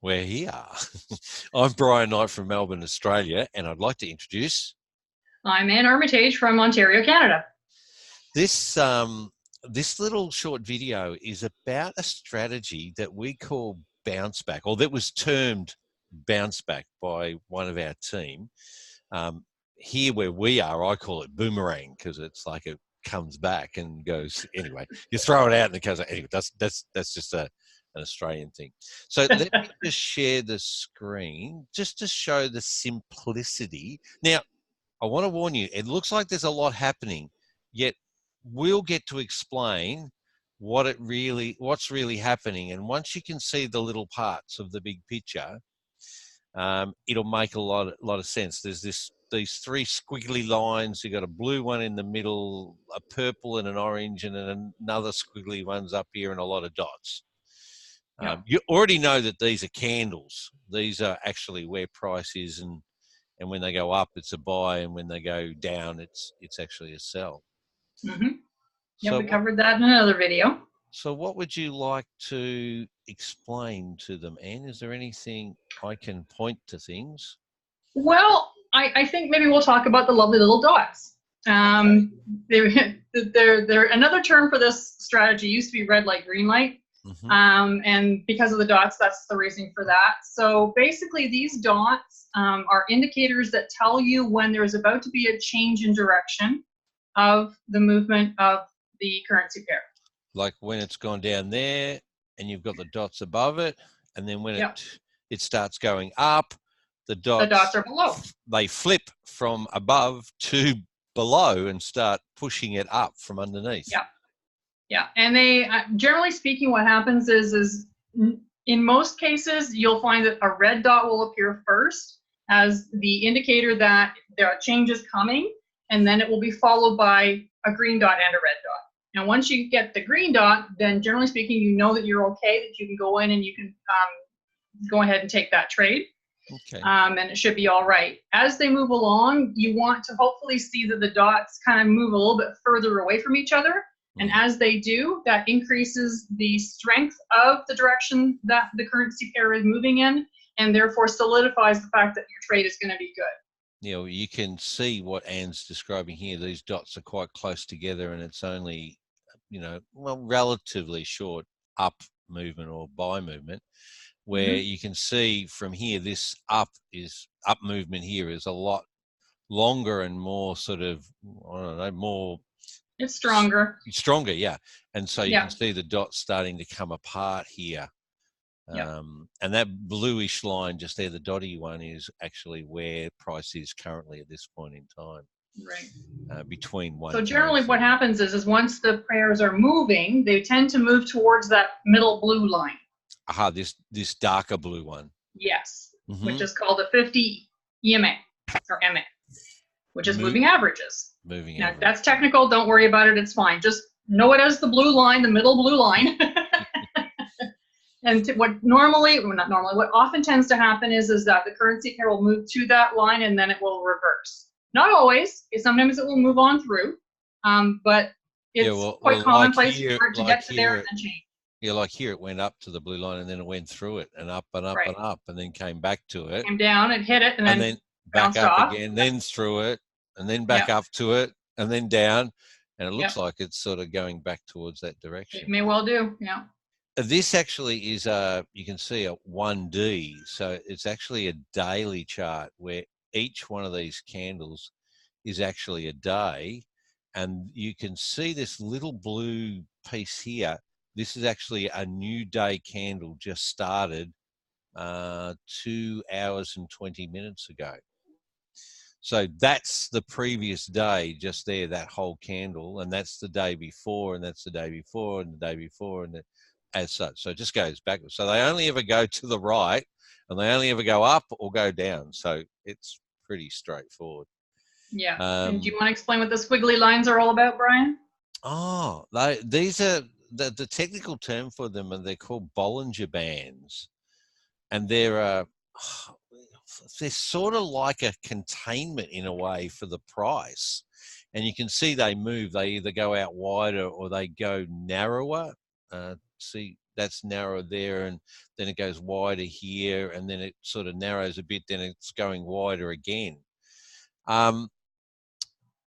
We're here. I'm Brian Knight from Melbourne, Australia, and I'd like to introduce... I'm Anne Armitage from Ontario, Canada. This little short video is about a strategy that we call bounce back, or that was termed bounce back by one of our team. Here where we are, I call it boomerang because it's like it comes back and goes. Anyway, you throw it out and it goes. Anyway, that's just an Australian thing. So let me just share the screen just to show the simplicity. Now, I want to warn you, it looks like there's a lot happening, yet we'll get to explain what's really happening. And once you can see the little parts of the big picture, it'll make a lot of sense. There's these three squiggly lines. You've got a blue one in the middle, a purple and an orange, and then another squiggly ones up here, and a lot of dots. Yeah. You already know that these are candles. These are actually where price is, and when they go up, it's a buy, and when they go down, it's actually a sell. Mm-hmm. Yeah, so we covered that in another video. So what would you like to explain to them, Anne? Is there anything I can point to things? Well, I think maybe we'll talk about the lovely little dots. Okay. They're another term for this strategy used to be red light, green light. Mm-hmm. And because of the dots, that's the reason for that. So basically these dots are indicators that tell you when there's about to be a change in direction of the movement of the currency pair. Like when it's gone down there and you've got the dots above it, and then when it starts going up, the dots are below. They flip from above to below and start pushing it up from underneath. Yeah. Yeah, and they generally speaking, what happens is in most cases you'll find that a red dot will appear first as the indicator that there are changes coming, and then it will be followed by a green dot and a red dot. Now, once you get the green dot, then generally speaking, you know that you're okay, that you can go in and you can go ahead and take that trade. Okay. And it should be all right. As they move along, you want to hopefully see that the dots kind of move a little bit further away from each other. And as they do, that increases the strength of the direction that the currency pair is moving in, and therefore solidifies the fact that your trade is going to be good. You know, you can see what Anne's describing here. These dots are quite close together, and it's only, relatively short up movement or buy movement, where you can see from here, this up movement here is a lot longer and more sort of, I don't know, more... It's stronger. Stronger, yeah. And so you can see the dots starting to come apart here. And that bluish line just there, the dotty one, is actually where price is currently at this point in time. Right. Between one. So generally what happens is once the pairs are moving, they tend to move towards that middle blue line. Aha, this darker blue one. Yes, which is called a 50 EMA or MA, which is moving averages. Now, that's technical. Don't worry about it. It's fine. Just know it as the blue line, the middle blue line. And what often tends to happen is that the currency pair will move to that line and then it will reverse. Not always. Sometimes it will move on through, but it's quite commonplace for it to get to there and then change. Yeah, like here it went up to the blue line and then it went through it and up and up and up and then came back to it. Came down and hit it and then back up again, then through it, and then back up to it, and then down, and it looks like it's sort of going back towards that direction. It may well do, yeah. This actually is you can see a 1D, so it's actually a daily chart where each one of these candles is actually a day, and you can see this little blue piece here. This is actually a new day candle just started 2 hours and 20 minutes ago. So that's the previous day just there, that whole candle, and that's the day before, and that's the day before, and the day before, and as such. So it just goes backwards. So they only ever go to the right, and they only ever go up or go down. So it's pretty straightforward. Yeah. And do you want to explain what the squiggly lines are all about, Brian? Oh, these are the technical term for them, and they're called Bollinger Bands, and they're sort of like a containment in a way for the price. And you can see they move. They either go out wider or they go narrower. See that's narrow there, and then it goes wider here, and then it sort of narrows a bit, then it's going wider again.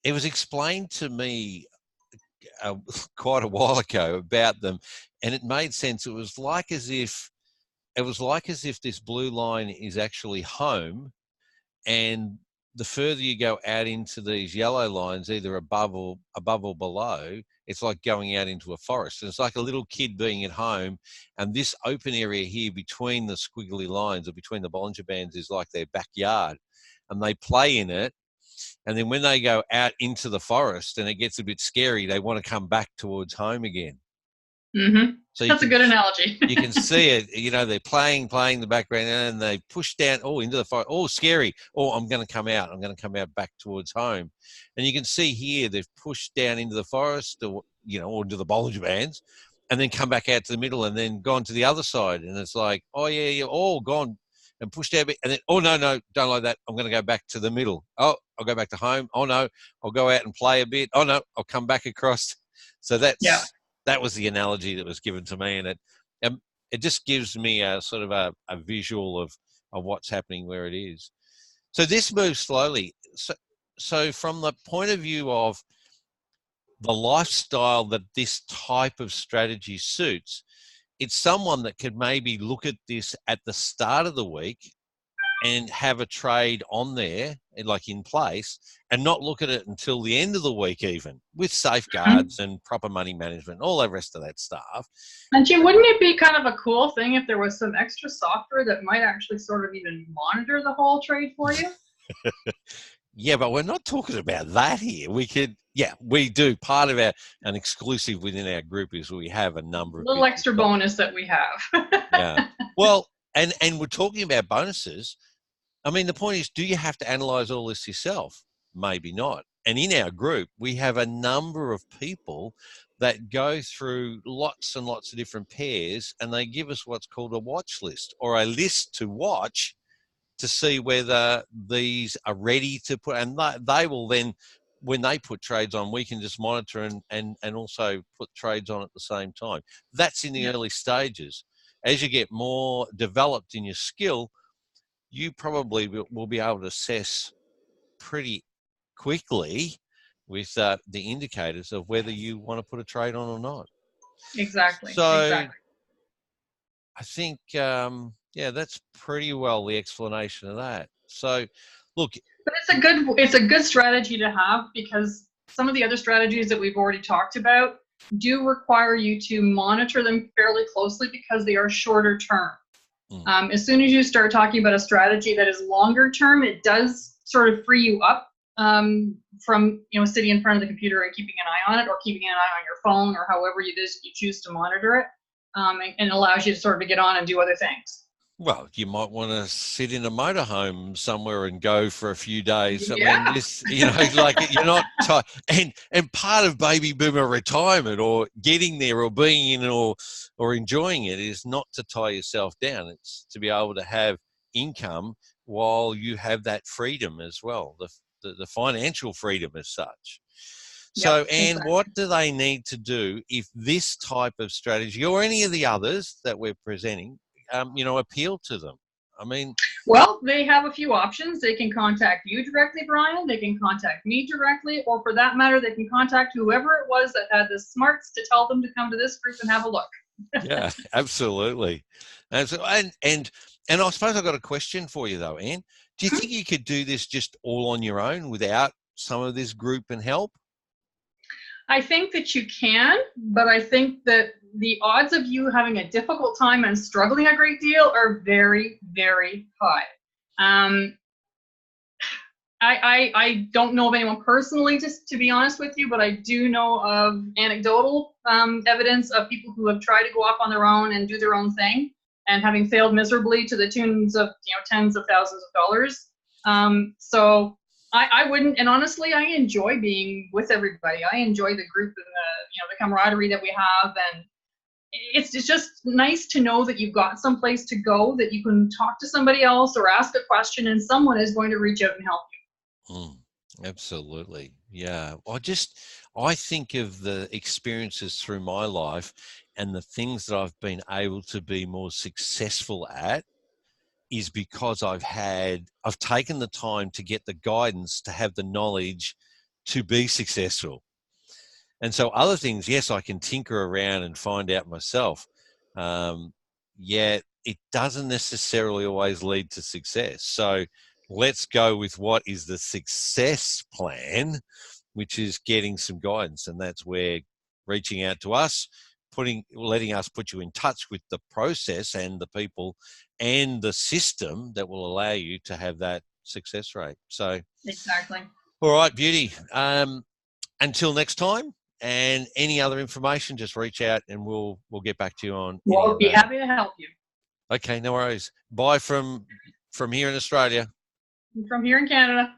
It was explained to me quite a while ago about them, and it made sense. It was like as if this blue line is actually home, and the further you go out into these yellow lines, either above or below, it's like going out into a forest. And it's like a little kid being at home, and this open area here between the squiggly lines or between the Bollinger Bands is like their backyard, and they play in it. And then when they go out into the forest and it gets a bit scary, they want to come back towards home again. Mm-hmm. So that's a good analogy. You can see it, they're playing the background, and they push down, into the forest. Scary. I'm going to come out. I'm going to come out back towards home. And you can see here, they've pushed down into the forest or into the Bollinger Bands, and then come back out to the middle and then gone to the other side. And it's like, gone and pushed out a bit. And then, no, don't like that. I'm going to go back to the middle. I'll go back to home. No, I'll go out and play a bit. No, I'll come back across. So that was the analogy that was given to me, and it just gives me a sort of a visual of what's happening where it is. So this moves slowly. So from the point of view of the lifestyle that this type of strategy suits, it's someone that could maybe look at this at the start of the week and have a trade on there, like in place, and not look at it until the end of the week, even with safeguards and proper money management, all the rest of that stuff. And Jim, wouldn't it be kind of a cool thing if there was some extra software that might actually sort of even monitor the whole trade for you? Yeah, but we're not talking about that here. We do. Part of an exclusive within our group is we have a number of little extra bonus that we have. Yeah. Well, and we're talking about bonuses. I mean, the point is, do you have to analyze all this yourself? Maybe not. And in our group, we have a number of people that go through lots and lots of different pairs, and they give us what's called a watch list, or a list to watch, to see whether these are ready to put. And they will then, when they put trades on, we can just monitor and also put trades on at the same time. That's in the early stages. As you get more developed in your skill, you probably will be able to assess pretty quickly with the indicators of whether you want to put a trade on or not. Exactly. So I think, that's pretty well the explanation of that. So, look. But it's a good strategy to have, because some of the other strategies that we've already talked about do require you to monitor them fairly closely because they are shorter term. As soon as you start talking about a strategy that is longer term, it does sort of free you up from sitting in front of the computer and keeping an eye on it, or keeping an eye on your phone, or however you choose to monitor it, and allows you to sort of get on and do other things. Well, you might want to sit in a motorhome somewhere and go for a few days. I mean, this, like you're not and part of baby boomer retirement, or getting there, or being in, or enjoying it, is not to tie yourself down. It's to be able to have income while you have that freedom as well, the financial freedom as such. So, Anne, what do they need to do if this type of strategy, or any of the others that we're presenting, appeal to them? I mean, well, they have a few options. They can contact you directly, Brian. They can contact me directly, or for that matter, they can contact whoever it was that had the smarts to tell them to come to this group and have a look. Yeah, absolutely. And so, and I suppose I've got a question for you though, Anne. Do you think you could do this just all on your own without some of this group and help? I think that you can, but I think that the odds of you having a difficult time and struggling a great deal are very, very high. I don't know of anyone personally, just to be honest with you, but I do know of anecdotal evidence of people who have tried to go off on their own and do their own thing, and having failed miserably to the tunes of tens of thousands of dollars. So I wouldn't, and honestly, I enjoy being with everybody. I enjoy the group and the camaraderie that we have, and it's just nice to know that you've got some place to go, that you can talk to somebody else or ask a question, and someone is going to reach out and help you. Absolutely, yeah. I think of the experiences through my life, and the things that I've been able to be more successful at is because I've taken the time to get the guidance, to have the knowledge to be successful. And so other things, yes, I can tinker around and find out myself. Yet it doesn't necessarily always lead to success. So let's go with what is the success plan, which is getting some guidance. And that's where reaching out to us, letting us put you in touch with the process and the people and the system that will allow you to have that success rate. So exactly. All right, beauty. Until next time, and any other information, just reach out and we'll get back to you on. We'll be happy to help you. Okay, no worries. Bye from here in Australia. From here in Canada.